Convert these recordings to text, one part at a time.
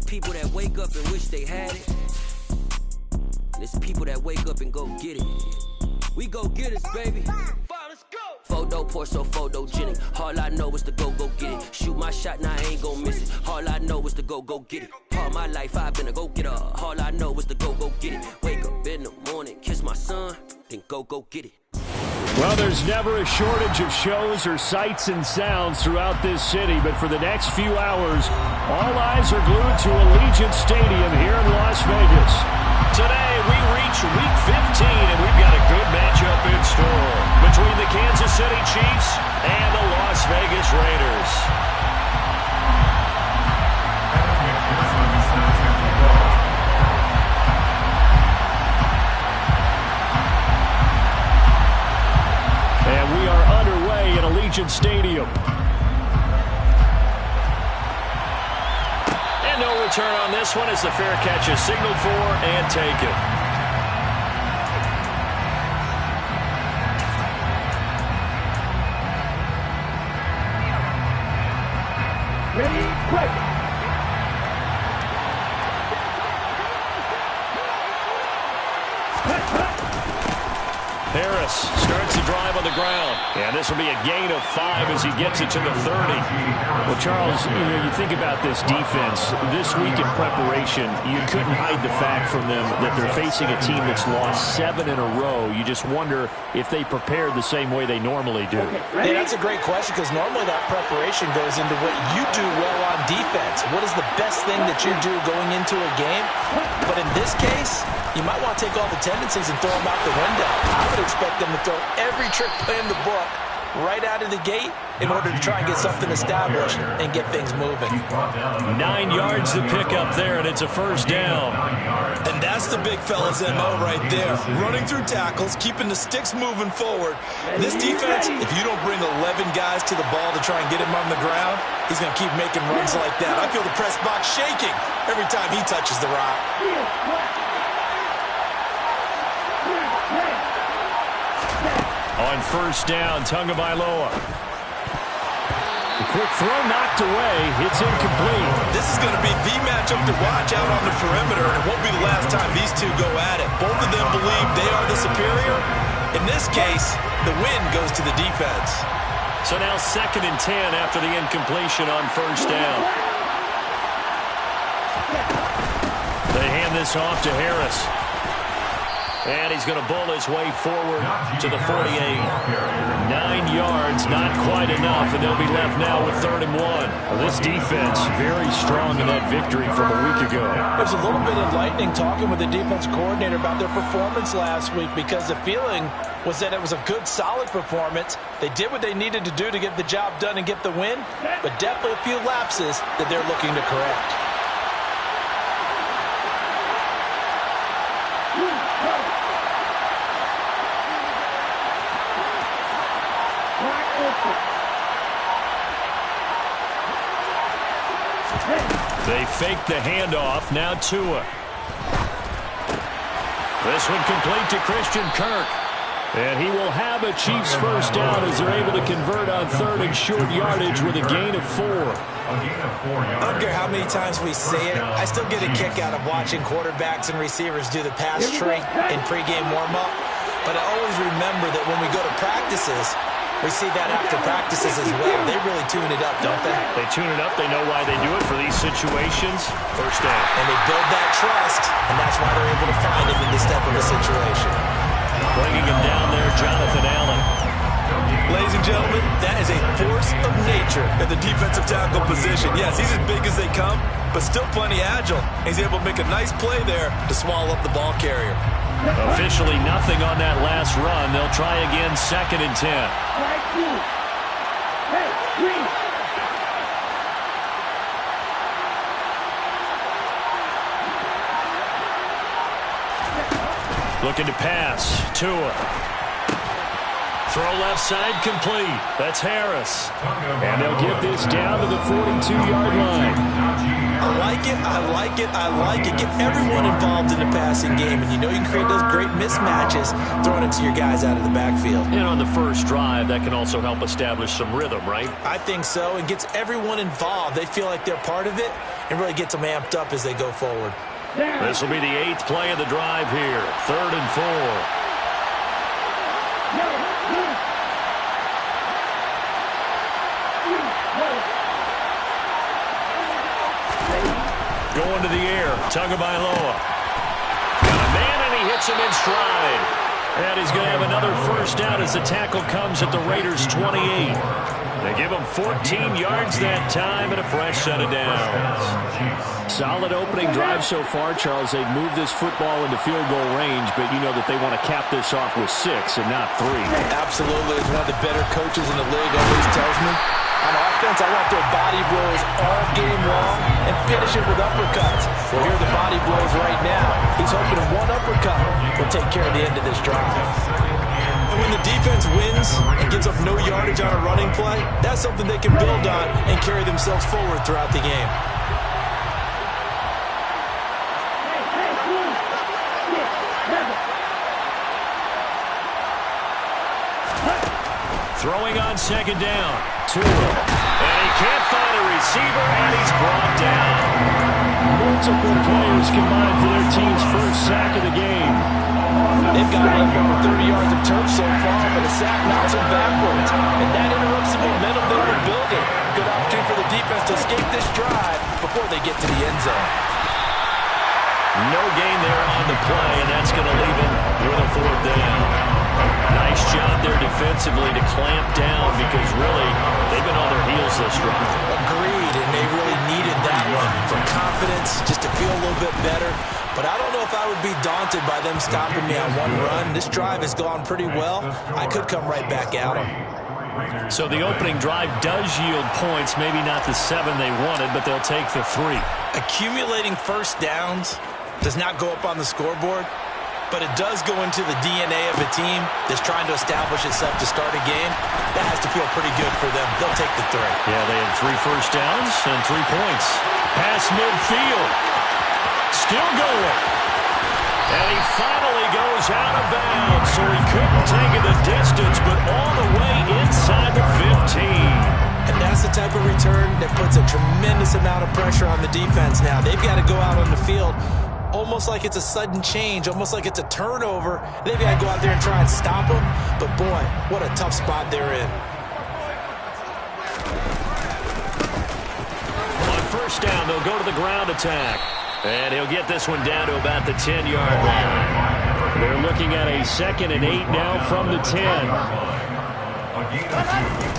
people that wake up and wish they had it. And there's people that wake up and go get it. We go get it, baby. Let's go. Photo pour so photogenic. All I know is to go get it. Shoot my shot, now I ain't gon' miss it. All I know is to go get it. All my life I've been a go-getter. All I know is to go get it. Wake up in the morning, kiss my son, then go get it. Well, there's never a shortage of shows or sights and sounds throughout this city, but for the next few hours, all eyes are glued to Allegiant Stadium here in Las Vegas. Today, we reach Week 15, and we've got a good matchup in store between the Kansas City Chiefs and the Las Vegas Raiders. And we are underway at Allegiant Stadium. And no return on this one as the fair catch is signaled for and taken. Ready, quick. Harris starts the drive on the ground. And this will be a gain of 5 as he gets it to the 30. Well, Charles, you think about this defense. This week in preparation, you couldn't hide the fact from them that they're facing a team that's lost 7 in a row. You just wonder if they prepared the same way they normally do. Yeah, that's a great question because normally that preparation goes into what you do well on defense. What is the best thing that you do going into a game? But in this case, you might want to take all the tendencies and throw them out the window. I would expect them to throw every trick play in the book right out of the gate in order to try and get something established and get things moving. 9 yards to pick up there, and it's a first down. And that's the big fella's MO right there. Running through tackles, keeping the sticks moving forward. This defense, if you don't bring 11 guys to the ball to try and get him on the ground, he's going to keep making runs like that. I feel the press box shaking every time he touches the rock. On first down, Tagovailoa. The quick throw knocked away. It's incomplete. This is going to be the matchup to watch out on the perimeter, and it won't be the last time these two go at it. Both of them believe they are the superior. In this case, the win goes to the defense. So now 2nd and 10 after the incompletion on first down. They hand this off to Harris. And he's going to bull his way forward to the 48. 9 yards, not quite enough, and they'll be left now with 3rd and 1. Well, this defense very strong in that victory from a week ago. It was a little bit enlightening talking with the defense coordinator about their performance last week because the feeling was that it was a good, solid performance. They did what they needed to do to get the job done and get the win, but definitely a few lapses that they're looking to correct. They fake the handoff. Now Tua. This one complete to Christian Kirk. And he will have a Chiefs first down as they're able to convert on 3rd and short yardage with a gain of 4. I don't care how many times we say it, I still get a kick out of watching quarterbacks and receivers do the pass tree in pregame warm-up. But I always remember that when we go to practices, we see that after practices as well. They really tune it up, don't they? They tune it up. They know why they do it for these situations. First down. And they build that trust, and that's why they're able to find him in this type of a situation. Bringing him down there, Jonathan Allen. Ladies and gentlemen, that is a force of nature at the defensive tackle position. Yes, he's as big as they come, but still plenty agile. He's able to make a nice play there to swallow up the ball carrier. Officially nothing on that last run. They'll try again, 2nd and 10. Looking to pass. Tua. Throw left side complete. That's Harris. And they'll get this down to the 42-yard line. I like it, I like it, I like it. Get everyone involved in the passing game, and you know you can create those great mismatches throwing it to your guys out of the backfield. And on the first drive, that can also help establish some rhythm, right? I think so. It gets everyone involved. They feel like they're part of it, and really gets them amped up as they go forward. This will be the 8th play of the drive here. 3rd and 4. Going to the air. Tagovailoa. Got a man, and he hits him in stride. And he's going to have another first down as the tackle comes at the Raiders' 28. They give him 14 yards that time and a fresh set of downs. Solid opening drive so far, Charles. They've moved this football into field goal range, but you know that they want to cap this off with 6 and not 3. Absolutely. As one of the better coaches in the league always tells me, on offense, I want their body blows all game long and finish it with uppercuts. Well, here are the body blows right now. He's hoping one uppercut will take care of the end of this drive. And when the defense wins and gives up no yardage on a running play, that's something they can build on and carry themselves forward throughout the game. Throwing on 2nd down. Tua. And he can't find a receiver, and he's brought down. Multiple players combined for their team's first sack of the game. They've got up over 30 yards of turf so far, but a sack knocks them backwards. And that interrupts the momentum they were building. Good opportunity for the defense to escape this drive before they get to the end zone. No gain there on the play, and that's going to leave him with a 4th down. Nice job there defensively to clamp down because really they've been on their heels this drive. Agreed, and they really needed that one for confidence, just to feel a little bit better. But I don't know if I would be daunted by them stopping me on one run. This drive has gone pretty well. I could come right back at them. So the opening drive does yield points, maybe not the 7 they wanted, but they'll take the 3. Accumulating first downs does not go up on the scoreboard, but it does go into the DNA of a team that's trying to establish itself to start a game. That has to feel pretty good for them. They'll take the 3. Yeah, they had 3 first downs and 3 points. Pass midfield. Still going. And he finally goes out of bounds, so he couldn't take it the distance, but all the way inside the 15. And that's the type of return that puts a tremendous amount of pressure on the defense now. They've got to go out on the field almost like it's a sudden change, almost like it's a turnover. They've got to go out there and try and stop them. But, boy, what a tough spot they're in. On first down, they'll go to the ground attack. And he'll get this one down to about the 10-yard line. They're looking at a 2nd and 8 now from the 10.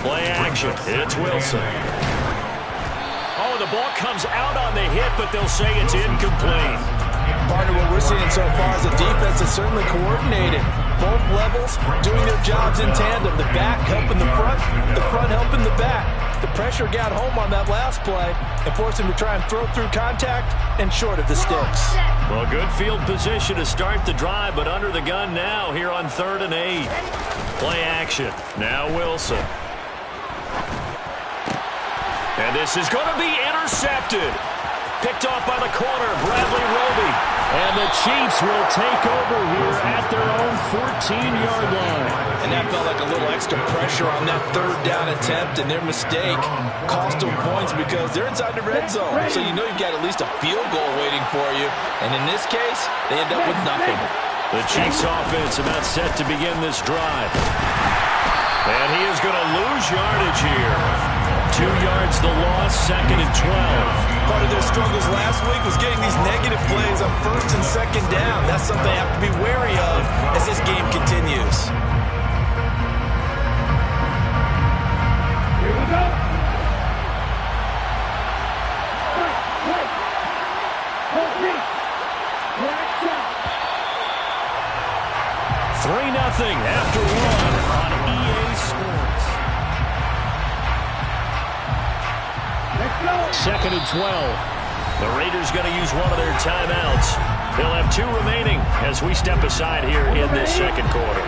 Play action. It's Wilson. Oh, the ball comes out on the hit, but they'll say it's incomplete. Part of what we're seeing so far is a defense that's certainly coordinated. Both levels doing their jobs in tandem. The back helping the front helping the back. The pressure got home on that last play and forced him to try and throw through contact and short of the sticks. Well, good field position to start the drive, but under the gun now here on 3rd and 8. Play action. Now Wilson. And this is going to be intercepted. Picked off by the corner, Bradley Roby. And the Chiefs will take over here at their own 14-yard line. And that felt like a little extra pressure on that 3rd down attempt, and their mistake cost them points because they're inside the red zone. So you know you've got at least a field goal waiting for you. And in this case, they end up with nothing. The Chiefs offense about set to begin this drive. And he is going to lose yardage here. 2 yards the loss, 2nd and 12. Part of their struggles last week was getting these negative plays on 1st and 2nd down. That's something they have to be wary of as this game continues. Here we go. 3-0 after 1 on EA Sports. 2nd and 12. The Raiders going to use one of their timeouts. They'll have 2 remaining as we step aside here in this 2nd quarter.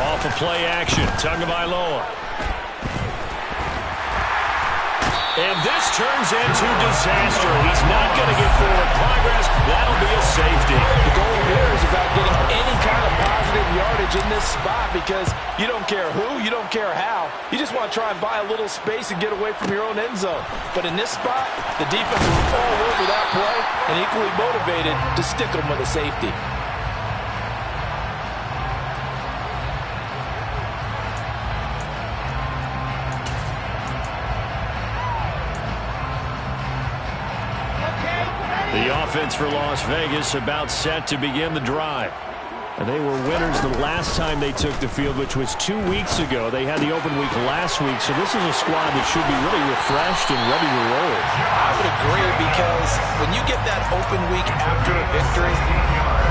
Off of play action, Tagovailoa. And this turns into disaster. He's not going to get forward progress. this spot because you don't care who, you don't care how. You just want to try and buy a little space and get away from your own end zone. But in this spot, the defense was all over that play and equally motivated to stick them with a safety. The offense for Las Vegas about set to begin the drive. And they were winners the last time they took the field, which was 2 weeks ago. They had the open week last week, so this is a squad that should be really refreshed and ready to roll. I would agree because when you get that open week after a victory,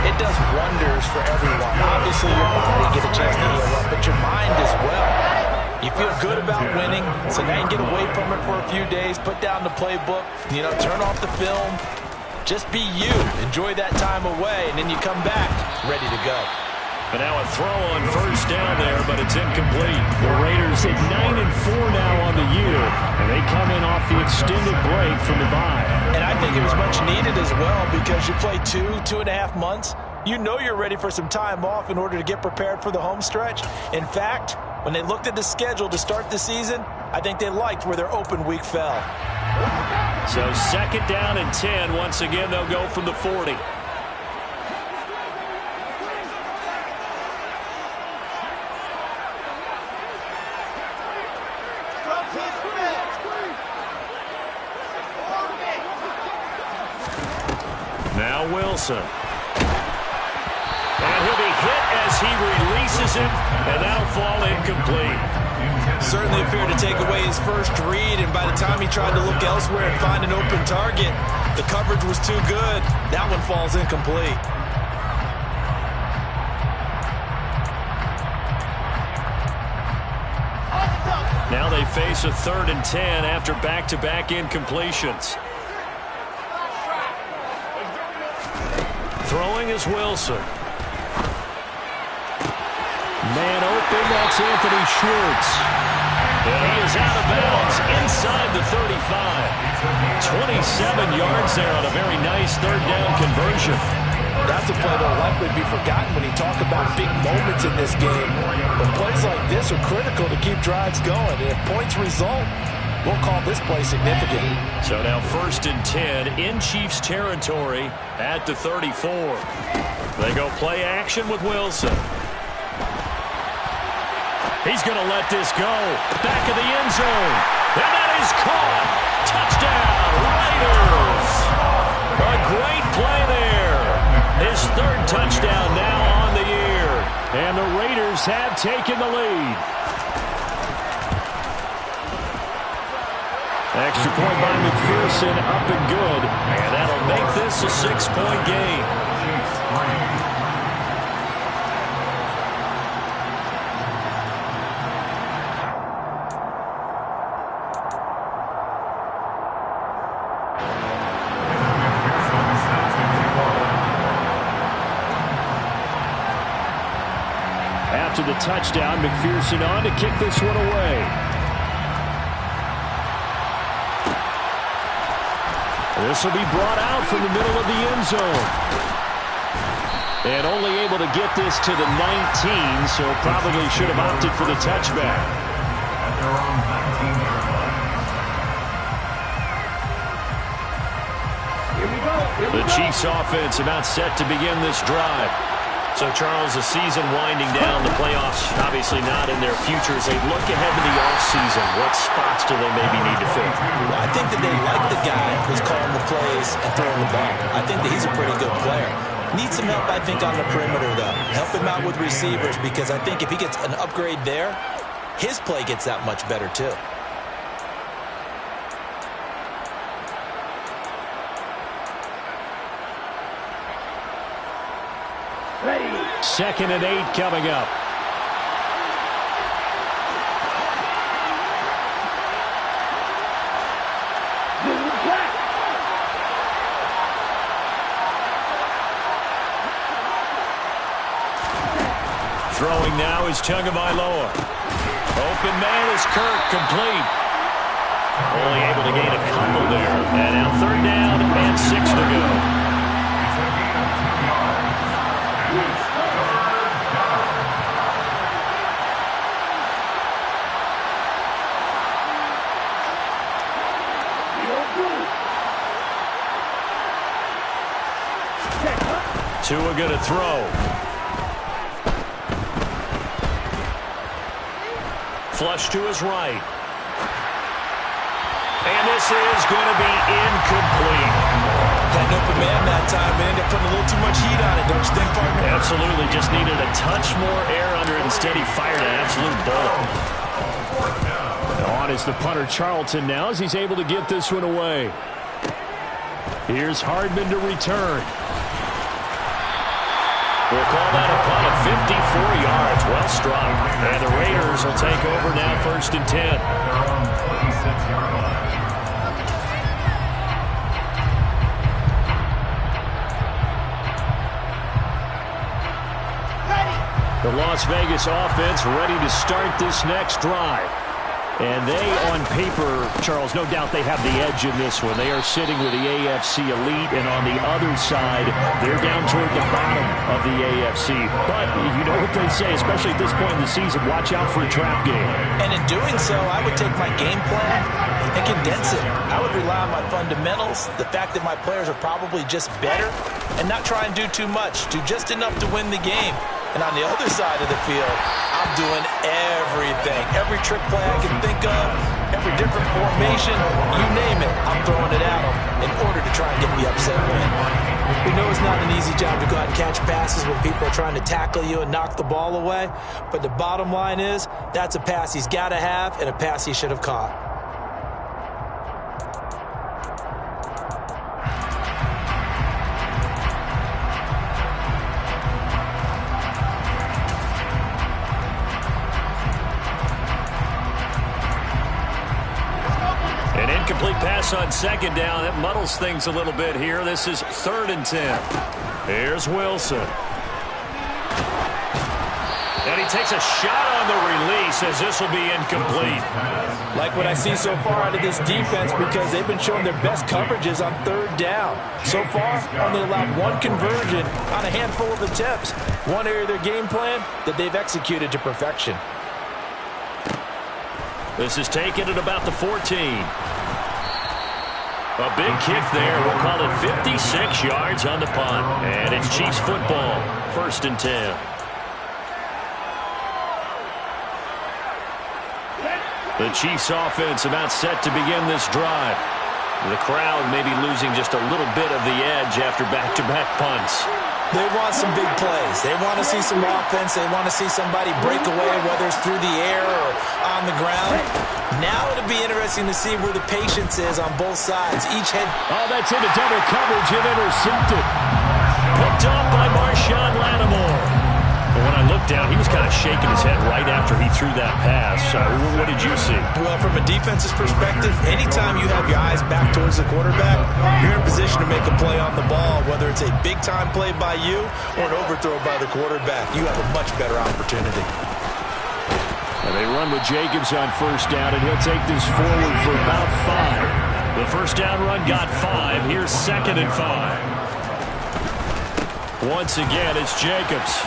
it does wonders for everyone. Obviously, your body get a chance to heal up, but your mind as well. You feel good about winning, so now you get away from it for a few days, put down the playbook, turn off the film. Just be you. Enjoy that time away, and then you come back ready to go. But now a throw on first down there, but it's incomplete. The Raiders at 9-4 now on the year, and they come in off the extended break from the bye. And I think it was much needed as well because you play 2.5 months. You know you're ready for some time off in order to get prepared for the home stretch. In fact, when they looked at the schedule to start the season, I think they liked where their open week fell. So 2nd down and 10. Once again, they'll go from the 40. Now Wilson. And he'll be hit as he releases it, and that'll fall incomplete. Certainly appeared to take away his first read, and by the time he tried to look elsewhere and find an open target, the coverage was too good. That one falls incomplete. Now they face a 3rd and 10 after back-to-back incompletions. Throwing is Wilson. Man open, that's Anthony Schwartz. And he is out of bounds inside the 35. 27 yards there on a very nice 3rd down conversion. That's a play that will likely be forgotten when you talk about big moments in this game. But plays like this are critical to keep drives going. And if points result, we'll call this play significant. So now 1st and 10 in Chiefs territory at the 34. They go play action with Wilson. He's going to let this go. Back of the end zone. And that is caught. Touchdown, Raiders. A great play there. His 3rd touchdown now on the year. And the Raiders have taken the lead. Extra point by McPherson, up and good. And that'll make this a 6-point game. After the touchdown, McPherson on to kick this one away. This will be brought out from the middle of the end zone. And only able to get this to the 19, so probably should have opted for the touchback. The Chiefs offense about set to begin this drive. So, Charles, the season winding down, the playoffs obviously not in their future. As they look ahead to the offseason, what spots do they maybe need to fill? Well, I think that they like the guy who's calling the plays and throwing the ball. I think that he's a pretty good player. Needs some help, I think, on the perimeter, though. Help him out with receivers because I think if he gets an upgrade there, his play gets that much better, too. 2nd and 8 coming up. Throwing now is Tagovailoa. Open man is Kirk, complete. Only able to gain a couple there. And now 3rd down and 6 to go. Tua going to throw. Flush to his right. And this is going to be incomplete. Had an open man that time and ended up putting a little too much heat on it, don't you think, partner? Absolutely. Just needed a touch more air under it. Instead, he fired an absolute bullet. On is the punter, Charlton, now as he's able to get this one away. Here's Hardman to return. We'll call that a punt of 54 yards. Well struck. And the Raiders will take over now, 1st and 10. The Las Vegas offense ready to start this next drive. And they, on paper, Charles, no doubt they have the edge in this one. They are sitting with the AFC elite, and on the other side, they're down toward the bottom of the AFC. But you know what they say, especially at this point in the season, watch out for a trap game. And in doing so, I would take my game plan and condense it. I would rely on my fundamentals, the fact that my players are probably just better, and not try and do too much, do just enough to win the game. And on the other side of the field, I'm doing everything. Every trick play I can think of, every different formation, you name it, I'm throwing it at them in order to try and get the upset win. We know it's not an easy job to go out and catch passes when people are trying to tackle you and knock the ball away. But the bottom line is, that's a pass he's got to have and a pass he should have caught. Incomplete pass on 2nd down. That muddles things a little bit here. This is 3rd and 10. Here's Wilson. And he takes a shot on the release as this will be incomplete. Like what I see so far out of this defense because they've been showing their best coverages on 3rd down. So far, only allowed 1 conversion on a handful of attempts. One area of their game plan that they've executed to perfection. This is taken at about the 14. A big kick there. We'll call it 56 yards on the punt. And it's Chiefs football, 1st and 10. The Chiefs offense about set to begin this drive. The crowd maybe losing just a little bit of the edge after back-to-back punts. They want some big plays. They want to see some offense. They want to see somebody break away, whether it's through the air or on the ground. Now it'll be interesting to see where the patience is on both sides. Each head. Oh, that's into double coverage and intercepted. Picked up by Marshawn Lattimore. But when I looked down, he was kind of shaking his head right after he threw that pass. What did you see? Well, from a defense's perspective, anytime you have your eyes back towards the quarterback, you're in position to make a play on the ball, whether it's a big-time play by you or an overthrow by the quarterback. You have a much better opportunity. And they run with Jacobs on 1st down, and he'll take this forward for about 5. The 1st down run got 5. Here's 2nd and 5. Once again, it's Jacobs.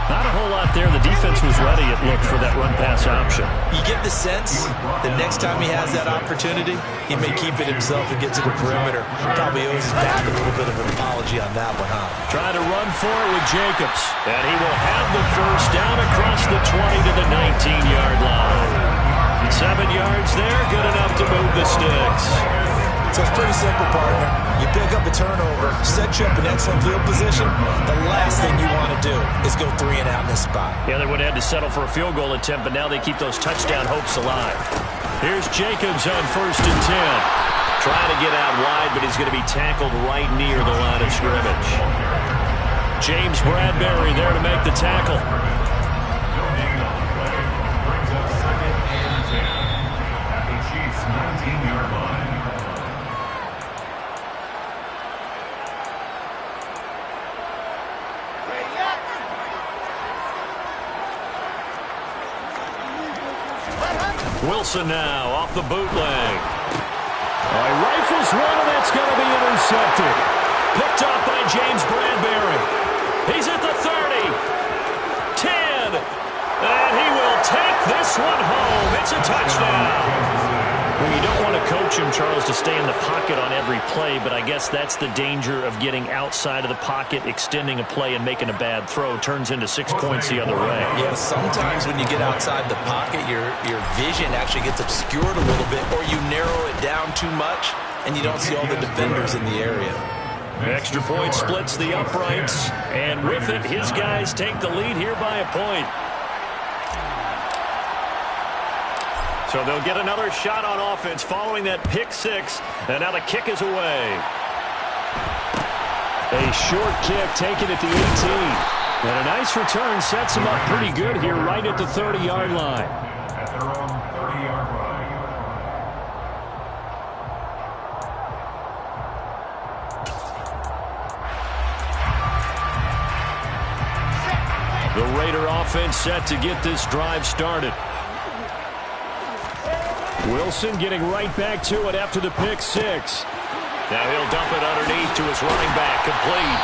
Not a whole lot there. The defense was ready, it looked, for that run-pass option. You get the sense that next time he has that opportunity, he may keep it himself and get to the perimeter. Probably owes his back a little bit of an apology on that one, huh? Trying to run for it with Jacobs. And he will have the 1st down across the 20 to the 19-yard line. 7 yards there, good enough to move the sticks. So it's pretty simple, partner. You pick up a turnover, set you up in excellent field position. The last thing you want to do is go 3 and out in this spot. Yeah, they would have had to settle for a field goal attempt, but now they keep those touchdown hopes alive. Here's Jacobs on 1st and 10. Trying to get out wide, but he's going to be tackled right near the line of scrimmage. James Bradbury there to make the tackle. Wilson now off the bootleg. He rifles one, and that's going to be intercepted. Picked up by James Bradbury. He's at the 30. 10. And he will take this one home. It's a touchdown. Well, you don't want to coach him Charles, to stay in the pocket on every play, but I guess that's the danger of getting outside of the pocket, extending a play, and making a bad throw. Turns into 6 points the other way. Yeah, sometimes when you get outside the pocket, your vision actually gets obscured a little bit, or you narrow it down too much, and you don't see all the defenders in the area. Extra point splits the uprights, and with it, his guys take the lead here by a point. So they'll get another shot on offense following that pick six, and now the kick is away. A short kick taken at the 18. And a nice return sets him up pretty good here right at the 30-yard line. At their own 30-yard line. The Raider offense set to get this drive started. Wilson getting right back to it after the pick six. Now he'll dump it underneath to his running back, complete.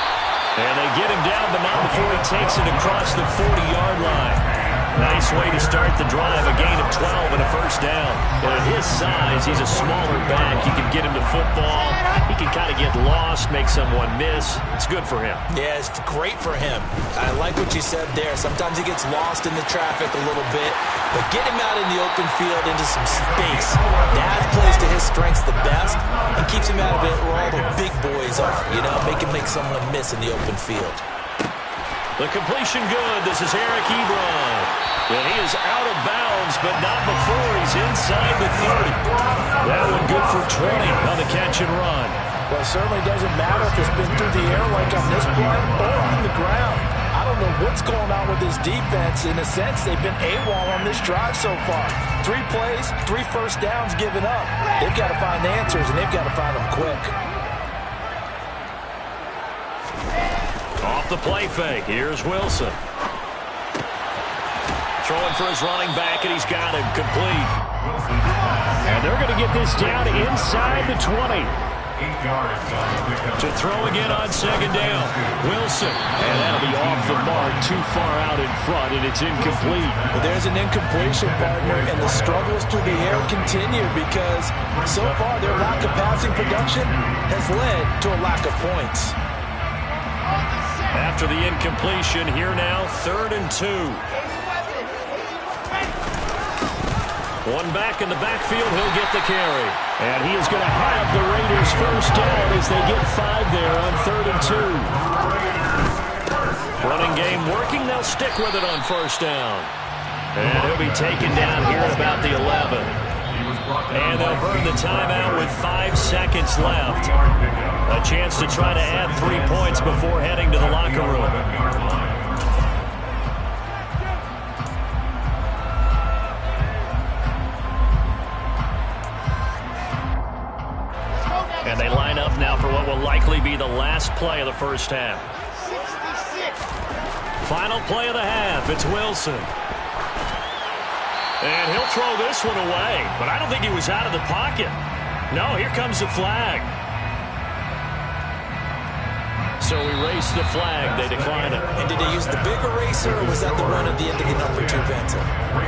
And they get him down, but not before he takes it across the 40-yard line. Nice way to start the drive, a gain of 12 and a first down. And at his size, he's a smaller back. You can get him to football. He can kind of get lost, make someone miss. It's good for him. Yeah, it's great for him. I like what you said there. Sometimes he gets lost in the traffic a little bit, but get him out in the open field into some space. That plays to his strengths the best and keeps him out of it where all the big boys are, you know, make someone miss in the open field. The completion good. This is Eric Ebron. And he is out of bounds, but not before he's inside the 30. That one good for 20 on the catch and run. Well, it certainly doesn't matter if it's been through the air like on this play or on the ground. I don't know what's going on with this defense. In a sense, they've been AWOL on this drive so far. 3 plays, 3 first downs given up. They've got to find answers, and they've got to find them quick. Off the play fake, here's Wilson. Throwing for his running back, and he's got him complete. And they're going to get this down inside the 20. 8 yards. To throw again on second down. Wilson. And that'll be off the mark, too far out in front, and it's incomplete. But there's an incompletion, partner, and the struggles through the air continue because so far their lack of passing production has led to a lack of points. After the incompletion, here now, 3rd and 2. One back in the backfield, he'll get the carry. And he is going to have the Raiders first down as they get 5 there on 3rd and 2. Running game working, they'll stick with it on first down. And he'll be taken down here at about the 11. And they'll burn the timeout with 5 seconds left. A chance to try to add 3 points before heading to the locker room. And they line up now for what will likely be the last play of the first half. 66. Final play of the half. It's Wilson. And he'll throw this one away. But I don't think he was out of the pocket. No, here comes the flag. So erase the flag. They decline it. And did they use the big eraser, or was that the one at the end of the number 2 pencil?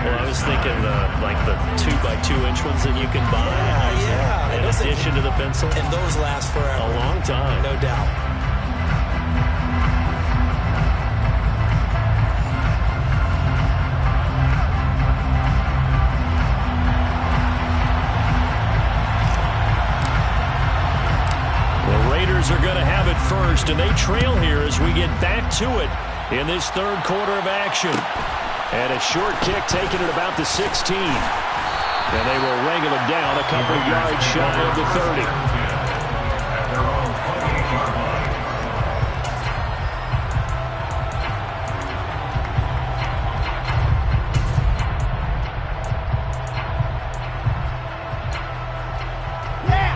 Well, I was thinking like the 2x2-inch ones that you can buy. Yeah. In addition to the pencil. And those last forever. A long time. No doubt. Are going to have it first, and they trail here as we get back to it in this 3rd quarter of action. And a short kick taken at about the 16. And they will wrangle him down a couple of yards shy of the 30. At their own 28-yard line.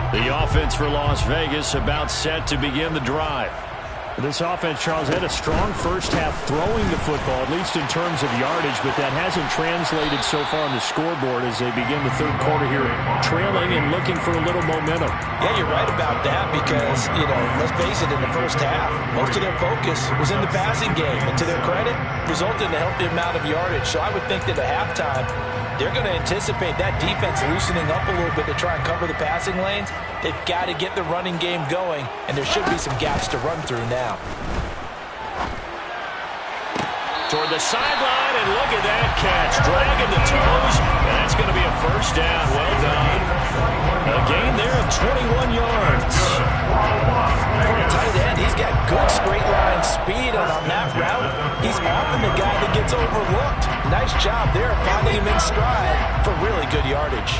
The offense for Las Vegas about set to begin the drive. This offense, Charles, had a strong first half throwing the football, at least in terms of yardage, but that hasn't translated so far on the scoreboard as they begin the 3rd quarter here, trailing and looking for a little momentum. Yeah, you're right about that because, you know, let's face it, in the first half, most of their focus was in the passing game. And to their credit, resulted in a healthy amount of yardage. So I would think that at halftime, They're going to anticipate that defense loosening up a little bit to try and cover the passing lanes. They've got to get the running game going, and there should be some gaps to run through now. Toward the sideline, and look at that catch. Dragging the toes, and that's going to be a first down. Well done. A gain there of 21 yards. For a tight end, he's got good straight line speed, and on that route, he's often the guy that gets overlooked. Nice job there finding him in stride for really good yardage.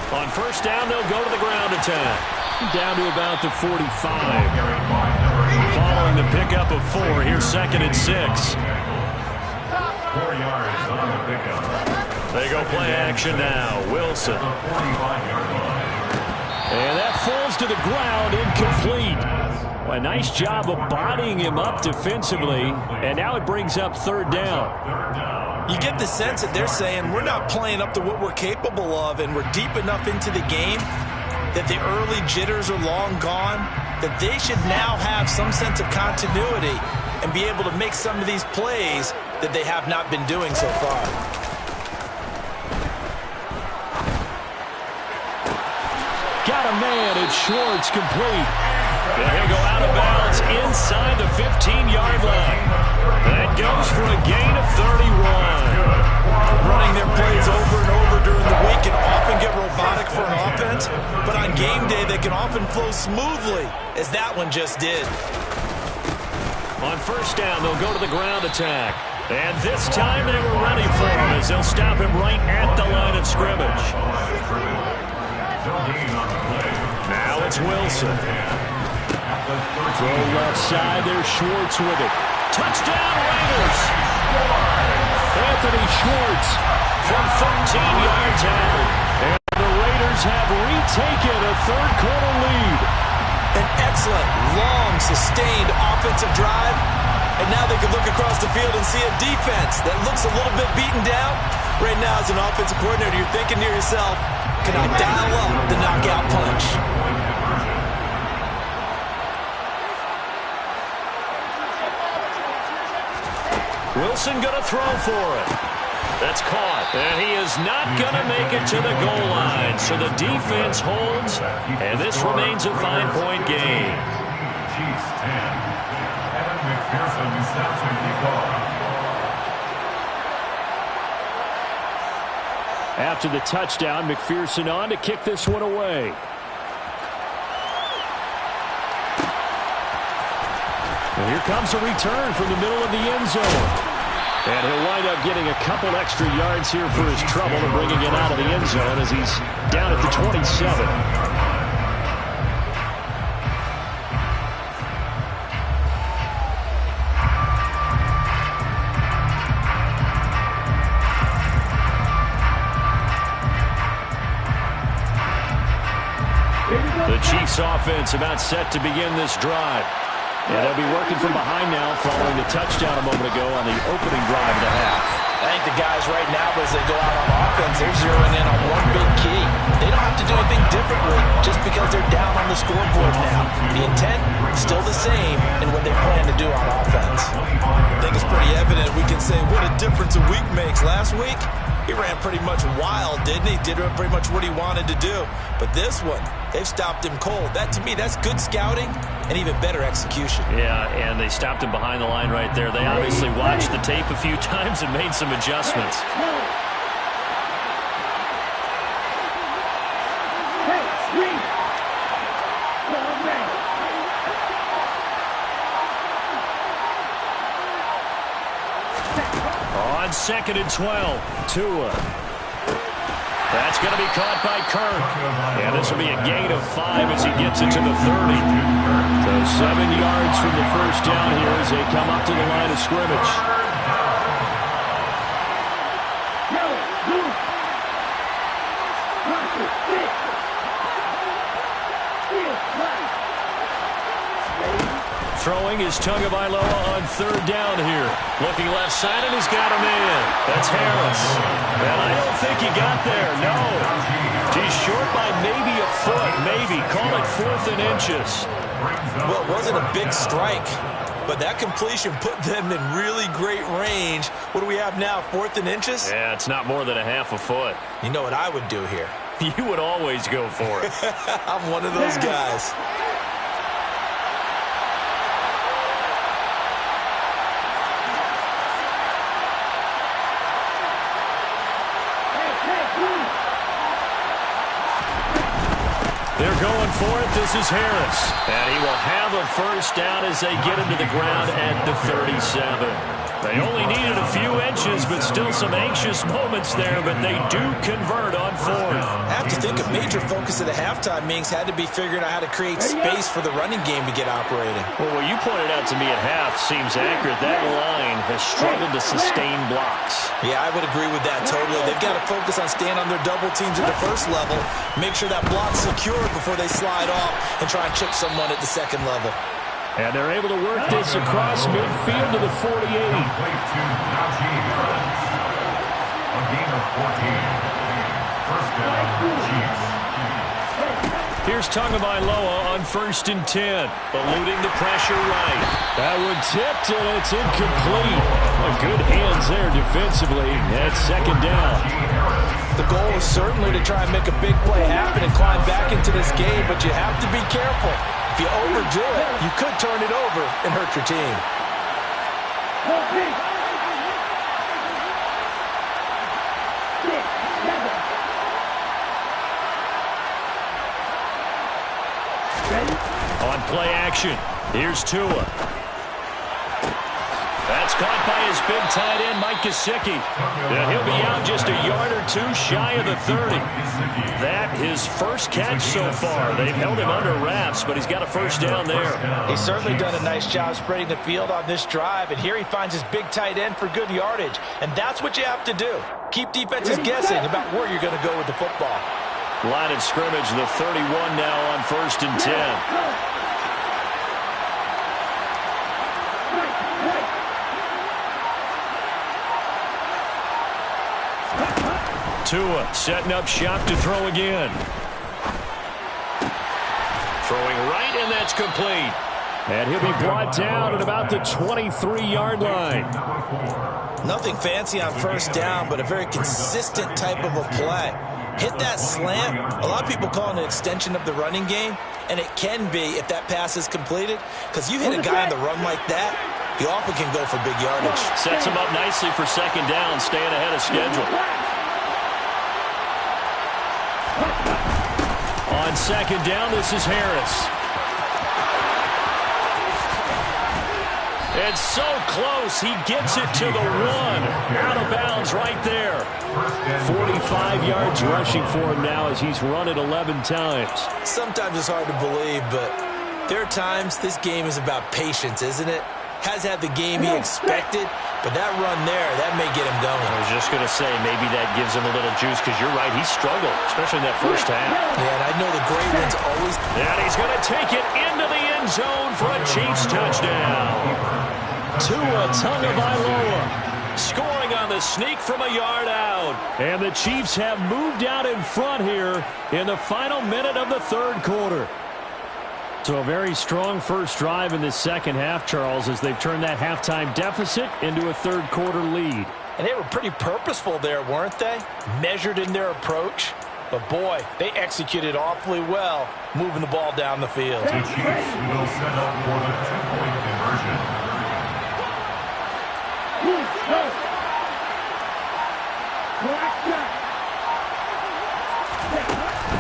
On first down, they'll go to the ground attack. Down to about the 45. Following the pickup of 4, here's 2nd and 6. 4 yards on the pickup. They go play action now. Wilson. And that falls to the ground, incomplete. Well, a nice job of bodying him up defensively, and now it brings up 3rd down. You get the sense that they're saying we're not playing up to what we're capable of, and we're deep enough into the game that the early jitters are long gone, that they should now have some sense of continuity and be able to make some of these plays that they have not been doing so far. Got a man, it's Schwartz, complete. And he'll go out of bounds inside the 15-yard line. That goes for a gain of 31. Running their plays over and over during the week can often get robotic for an offense, but on game day they can often flow smoothly, as that one just did. On first down, they'll go to the ground attack. And this time they were ready for him as they'll stop him right at the line of scrimmage. Now it's Wilson. Throw left side, there's Schwartz with it. Touchdown Raiders! Anthony Schwartz from 13 yards out. And the Raiders have retaken a third-quarter lead. An excellent, long, sustained offensive drive. And now they can look across the field and see a defense that looks a little bit beaten down. Right now, as an offensive coordinator, you're thinking to yourself, can I dial up the knockout punch? Wilson going to throw for it. That's caught. And he is not going to make it to the goal line. So the defense holds, and this remains a 5-point game. Chiefs 10. Adam McPherson snaps with the ball. After the touchdown, McPherson on to kick this one away. And here comes a return from the middle of the end zone. And he'll wind up getting a couple extra yards here for his trouble and bringing it out of the end zone as he's down at the 27. The Chiefs offense about set to begin this drive. And they'll be working from behind now following the touchdown a moment ago on the opening drive of the half. I think the guys right now, as they go out on offense, they're zeroing in on one big key. They don't have to do anything differently just because they're down on the scoreboard now. The intent, still the same in what they plan to do on offense. I think it's pretty evident. We can say what a difference a week makes. Last week, he ran pretty much wild, didn't he? Did pretty much what he wanted to do. But this one, they've stopped him cold. That, to me, that's good scouting and even better execution. Yeah, and they stopped him behind the line right there. They obviously watched the tape a few times and made some adjustments. On 2nd and 12, Tua. That's going to be caught by Kirk. And this will be a gain of 5 as he gets it to the 30. So 7 yards from the first down here as they come up to the line of scrimmage. Throwing is Tagovailoa on 3rd down here. Looking left side, and he's got him in. That's Harris. And I don't think he got there, no. He's short by maybe a foot, maybe. Call it 4th and inches. Well, it wasn't a big strike, but that completion put them in really great range. What do we have now, 4th and inches? Yeah, it's not more than a half a foot. You know what I would do here? You would always go for it. I'm one of those guys. They're going for it. This is Harris. And he will have a first down as they get into the ground at the 37. They only needed a few inches, but still some anxious moments there, but they do convert on 4th. I have to think a major focus of the halftime meetings had to be figuring out how to create space for the running game to get operating. Well, what you pointed out to me at half seems accurate. That line has struggled to sustain blocks. Yeah, I would agree with that totally. They've got to focus on staying on their double teams at the first level, make sure that block's secured before they slide off and try and chip someone at the second level. And they're able to work this across midfield to the 48. A gain of 14. First down, Chiefs. Here's Tagovailoa on 1st and 10. Eluding the pressure right. That one tipped, and it's incomplete. Good hands there defensively. That's 2nd down. The goal is certainly to try and make a big play happen and climb back into this game, but you have to be careful. If you overdo it, you could turn it over and hurt your team. On play action, here's Tua. That's caught by his big tight end, Mike Gesicki. He'll be out just a yard or two shy of the 30. That his first catch so far. They've held him under wraps, but he's got a first down there. He's certainly done a nice job spreading the field on this drive, and here he finds his big tight end for good yardage. And that's what you have to do. Keep defenses guessing about where you're going to go with the football. Line of scrimmage, the 31 now on 1st and 10. Tua setting up shop to throw again. Throwing right, and that's complete. And he'll be brought down at about the 23-yard line. Nothing fancy on first down, but a very consistent type of a play. Hit that slant. A lot of people call it an extension of the running game, and it can be if that pass is completed, because you hit a guy on the run like that, he often can go for big yardage. Sets him up nicely for 2nd down, staying ahead of schedule. On 2nd down, this is Harris. It's so close. He gets it to the 1. Out of bounds right there. 45 yards rushing for him now as he's run it 11 times. Sometimes it's hard to believe, but there are times this game is about patience, isn't it? Has had the game he expected, but that run there, that may get him going. I was just going to say, maybe that gives him a little juice, because you're right, he struggled, especially in that first half. Yeah, and I know the great ones always... And he's going to take it into the end zone for a Chiefs touchdown. Tua Tagovailoa scoring on the sneak from a yard out. And the Chiefs have moved out in front here in the final minute of the 3rd quarter. So a very strong first drive in the second half, Charles, as they've turned that halftime deficit into a 3rd quarter lead. And they were pretty purposeful there, weren't they? Measured in their approach. But, boy, they executed awfully well moving the ball down the field. The Chiefs will set up for the 2-point conversion.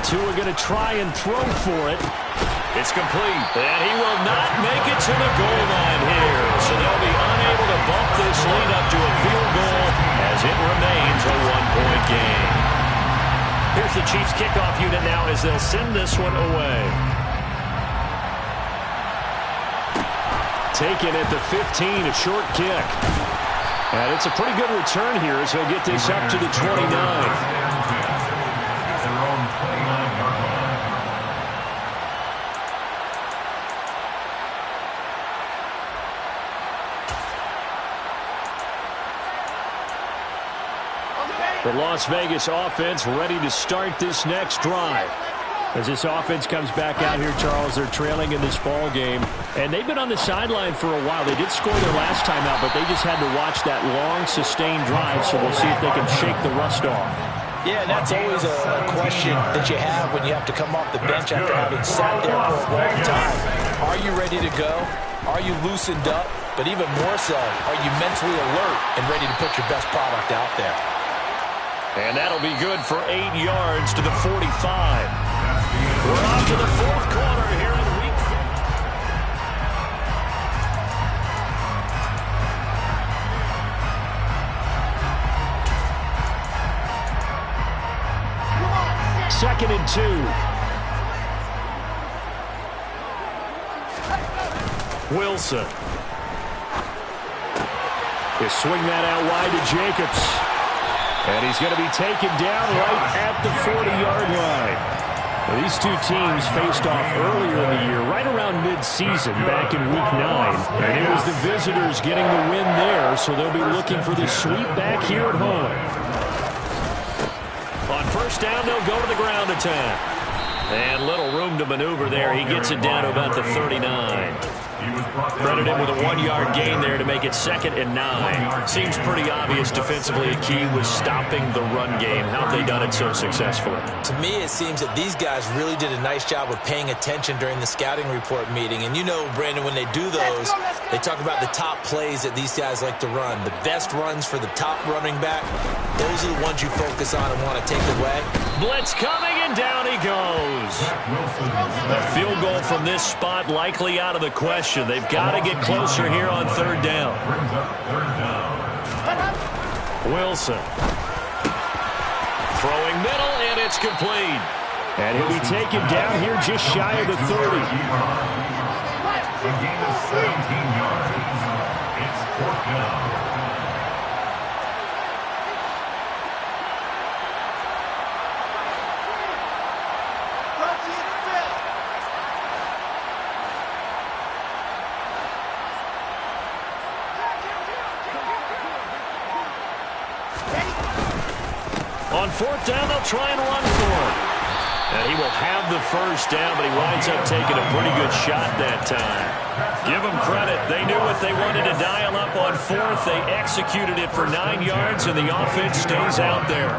Tua going to try and throw for it. It's complete, and he will not make it to the goal line here. So they'll be unable to bump this lead up to a field goal as it remains a 1-point game. Here's the Chiefs kickoff unit now as they'll send this one away. Taken at the 15, a short kick. And it's a pretty good return here as he'll get this up to the 29. The Las Vegas offense ready to start this next drive. As this offense comes back out here, Charles, they're trailing in this ball game. And they've been on the sideline for a while. They did score their last time out, but they just had to watch that long, sustained drive, so we'll see if they can shake the rust off. Yeah, and that's always a question that you have when you have to come off the bench after having sat there for a long time. Are you ready to go? Are you loosened up? But even more so, are you mentally alert and ready to put your best product out there? And that'll be good for 8 yards to the 45. We're off to the fourth quarter here in week 2nd and 2. Wilson. They swing that out wide to Jacobs. And he's going to be taken down right at the 40-yard line. Well, these two teams faced off earlier in the year, right around mid-season, back in Week 9. And it was the visitors getting the win there, so they'll be looking for the sweep back here at home. On first down, they'll go to the ground attack. And little room to maneuver there. He gets it down to about the 39. Credit him with a 1-yard gain there to make it 2nd and 9. Seems pretty obvious defensively a key was stopping the run game. How have they done it so successfully? To me, it seems that these guys really did a nice job of paying attention during the scouting report meeting. And you know, Brandon, when they do those, they talk about the top plays that these guys like to run. The best runs for the top running back, those are the ones you focus on and want to take away. Blitz coming, and down he goes. A field goal from this spot likely out of the question. They've got to get closer here on 3rd down. Wilson. Throwing middle, and it's complete. And he'll be taken down here just shy of the 30. A gain of 17 yards. It's 4th down. On 4th down, they'll try and run for it. And he will have the first down, but he winds up taking a pretty good shot that time. Give them credit. They knew what they wanted to dial up on 4th. They executed it for 9 yards, and the offense stays out there.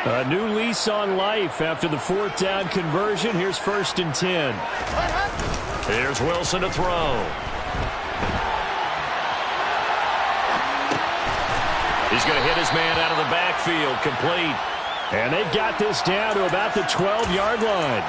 A new lease on life after the 4th down conversion. Here's 1st and 10. Here's Wilson to throw. He's going to hit his man out of the backfield, complete. And they've got this down to about the 12-yard line.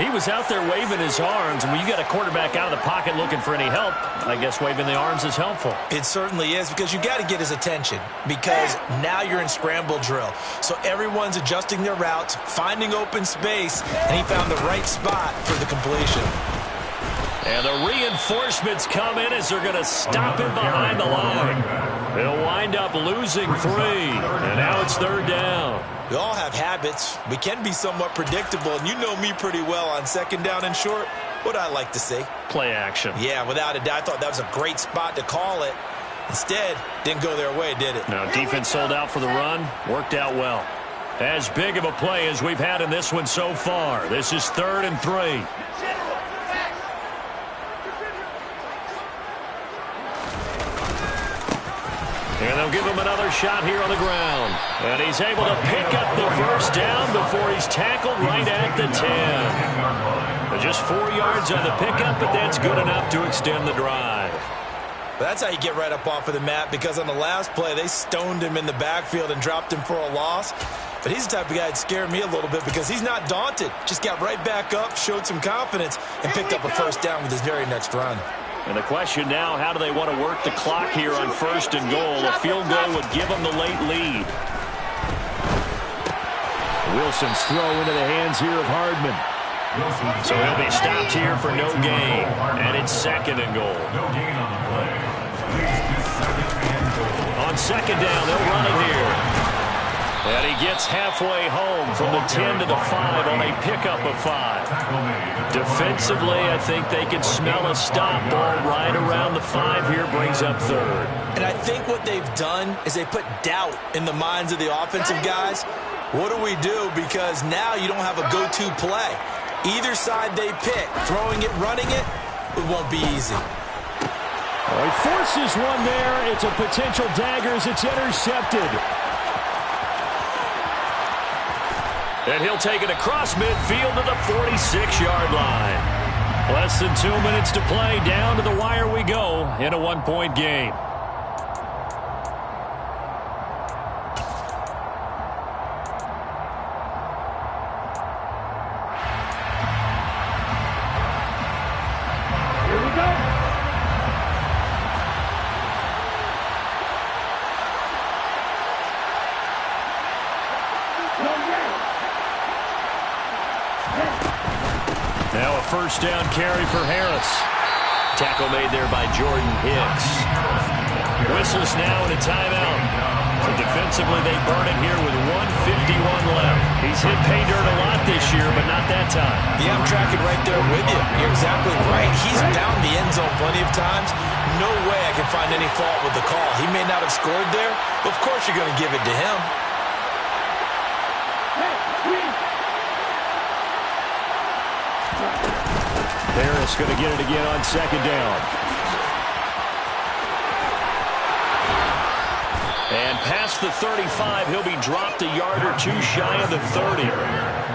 He was out there waving his arms, and when you got a quarterback out of the pocket looking for any help, I guess waving the arms is helpful. It certainly is, because you got to get his attention, because now you're in scramble drill. So everyone's adjusting their routes, finding open space, and he found the right spot for the completion. And the reinforcements come in as they're going to stop him behind the line. They'll wind up losing 3, and now it's 3rd down. We all have habits. We can be somewhat predictable, and you know me pretty well on 2nd down and short. What I like to see? Play action. Yeah, without a doubt. I thought that was a great spot to call it. Instead, didn't go their way, did it? Now, defense sold out for the run. Worked out well. As big of a play as we've had in this one so far. This is 3rd and 3. And they'll give him another shot here on the ground. And he's able to pick up the first down before he's tackled right at the 10. Just 4 yards on the pickup, but that's good enough to extend the drive. That's how you get right up off of the mat, because on the last play, they stoned him in the backfield and dropped him for a loss. But he's the type of guy that scared me a little bit, because he's not daunted. Just got right back up, showed some confidence, and picked up a first down with his very next run. And the question now, how do they want to work the clock here on 1st and goal? A field goal would give them the late lead. Wilson's throw into the hands here of Hardman. So he'll be stopped here for no gain. And it's 2nd and goal. No gain on the play. On 2nd down, they'll run it here. And he gets halfway home from the 10 to the 5 on a pickup of 5. Defensively, I think they can smell a stop. Ball right around the 5 here, brings up third. And I think what they've done is they put doubt in the minds of the offensive guys. What do we do? Because now you don't have a go-to play. Either side they pick, throwing it, running it, it won't be easy. Well, he forces one there. It's a potential dagger as it's intercepted. And he'll take it across midfield to the 46-yard line. Less than 2 minutes to play. Down to the wire we go in a one-point game. Now a first down carry for Harris. Tackle made there by Jordan Hicks. Whistles now in a timeout. So defensively, they burn it here with 1:51 left. He's hit pay dirt a lot this year, but not that time. Yeah, I'm tracking right there with you. You're exactly right. He's down the end zone plenty of times. No way I can find any fault with the call. He may not have scored there, but of course you're going to give it to him. Harris going to get it again on second down. And past the 35, he'll be dropped a yard or two shy of the 30.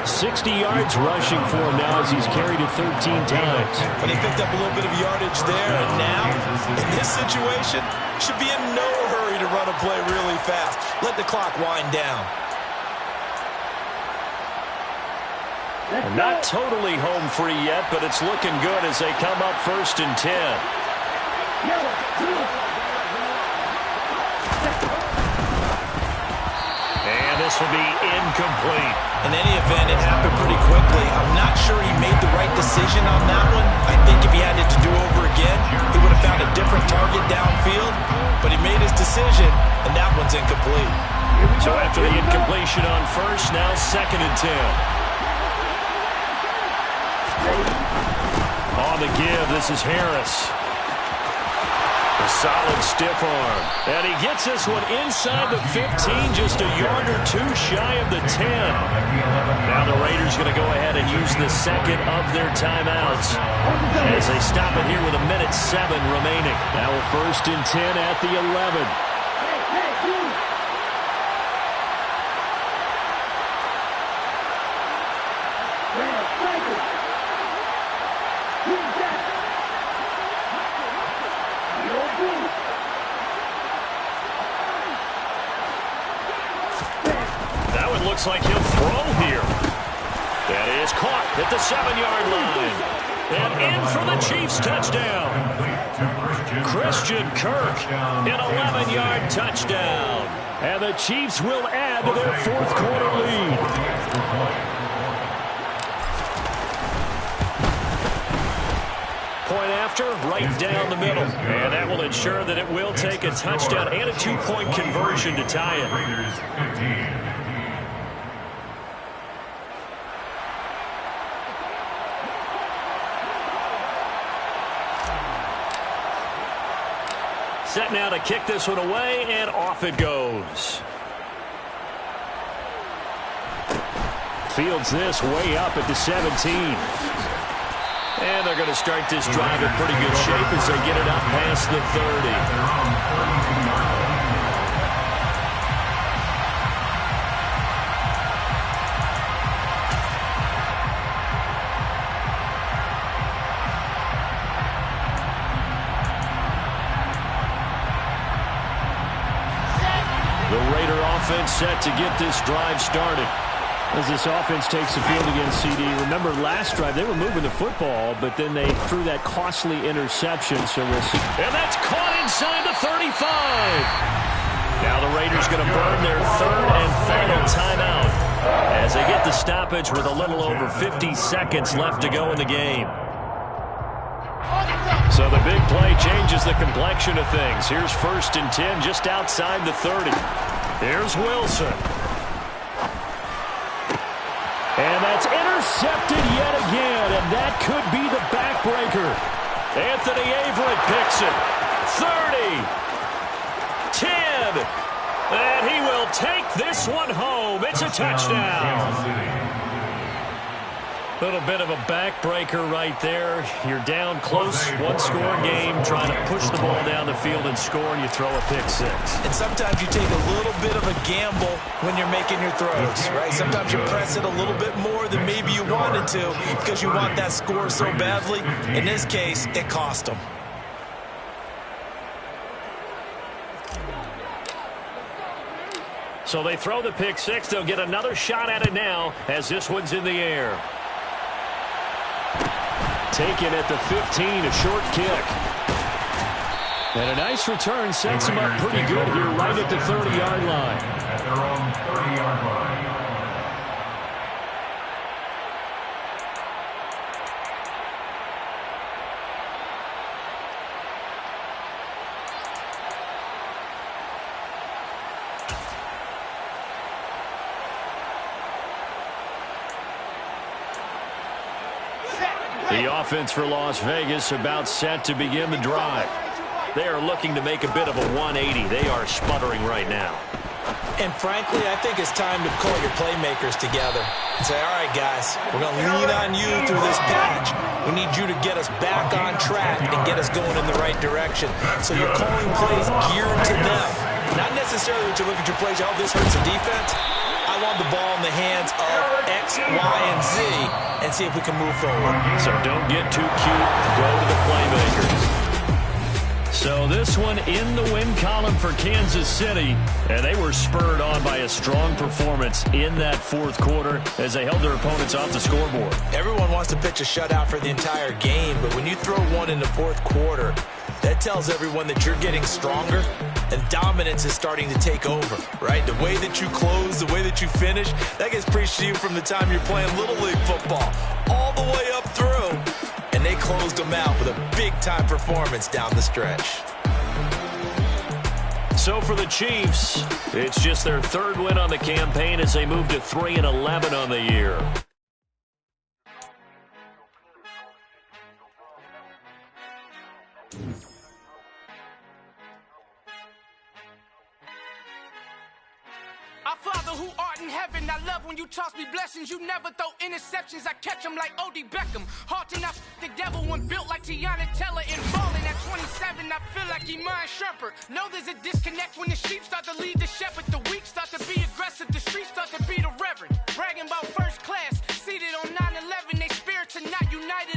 60 yards rushing for him now as he's carried it 13 times. But he picked up a little bit of yardage there, and now, in this situation, should be in no hurry to run a play really fast. Let the clock wind down. Not totally home free yet, but it's looking good as they come up 1st and 10. And this will be incomplete. In any event, it happened pretty quickly. I'm not sure he made the right decision on that one. I think if he had it to do over again, he would have found a different target downfield. But he made his decision, and that one's incomplete. So after the incompletion on 1st, now 2nd and 10. On the give, this is Harris. A solid stiff arm. And he gets this one inside the 15, just a yard or two shy of the 10. Now the Raiders going to go ahead and use the second of their timeouts as they stop it here with 1:07 remaining. Now a 1st and 10 at the 11. Looks like he'll throw here. That is caught at the 7-yard line. And in for the Chiefs touchdown. Christian Kirk, an 11-yard touchdown. And the Chiefs will add to their 4th quarter lead. Point after, right down the middle. And that will ensure that it will take a touchdown and a 2-point conversion to tie it. Set now to kick this one away, and off it goes. Fields this way up at the 17. And they're going to start this drive in pretty good shape as they get it up past the 30. Offense set to get this drive started. As this offense takes the field against CD, remember last drive they were moving the football, but then they threw that costly interception, so we'll see. And that's caught inside the 35. Now the Raiders going to burn their 3rd and final timeout as they get the stoppage with a little over 50 seconds left to go in the game. So the big play changes the complexion of things. Here's 1st and 10 just outside the 30. Here's Wilson. And that's intercepted yet again, and that could be the backbreaker. Anthony Averett picks it. 30, 10, and he will take this one home. It's a touchdown. Little bit of a backbreaker right there. You're down close, one-score game, trying to push the ball down the field and score, and you throw a pick six. And sometimes you take a little bit of a gamble when you're making your throws, right? Sometimes you press it a little bit more than maybe you wanted to because you want that score so badly. In this case, it cost them. So they throw the pick six. They'll get another shot at it now as this one's in the air. Taken at the 15, a short kick. And a nice return sets him up pretty good here right at the 30-yard line. At their own 30-yard line. The offense for Las Vegas about set to begin the drive. They are looking to make a bit of a 180. They are sputtering right now. And frankly, I think it's time to call your playmakers together and say, all right, guys, we're going to lean on you through this patch. We need you to get us back on track and get us going in the right direction. So you're calling plays geared to them. Not necessarily that you look at your plays, oh, this hurts the defense. I want the ball in the hands of X, Y, and Z and see if we can move forward. So don't get too cute. Go to the playmakers. So this one in the win column for Kansas City, and they were spurred on by a strong performance in that fourth quarter as they held their opponents off the scoreboard. Everyone wants to pitch a shutout for the entire game, but when you throw one in the fourth quarter, that tells everyone that you're getting stronger and dominance is starting to take over, right? The way that you close, the way that you finish, that gets preached to you from the time you're playing Little League football all the way up through. And they closed them out with a big-time performance down the stretch. So for the Chiefs, it's just their third win on the campaign as they move to 3-11 on the year. Our Father who art in heaven, I love when you toss me blessings. You never throw interceptions, I catch them like O.D. Beckham. Hard to not the devil when built like Tiana Teller. And balling at 27, I feel like Iman Shumpert. Know there's a disconnect when the sheep start to lead the shepherd. The weak start to be aggressive, the streets start to be the reverend. Bragging about first class, seated on 9/11. They spirits are not united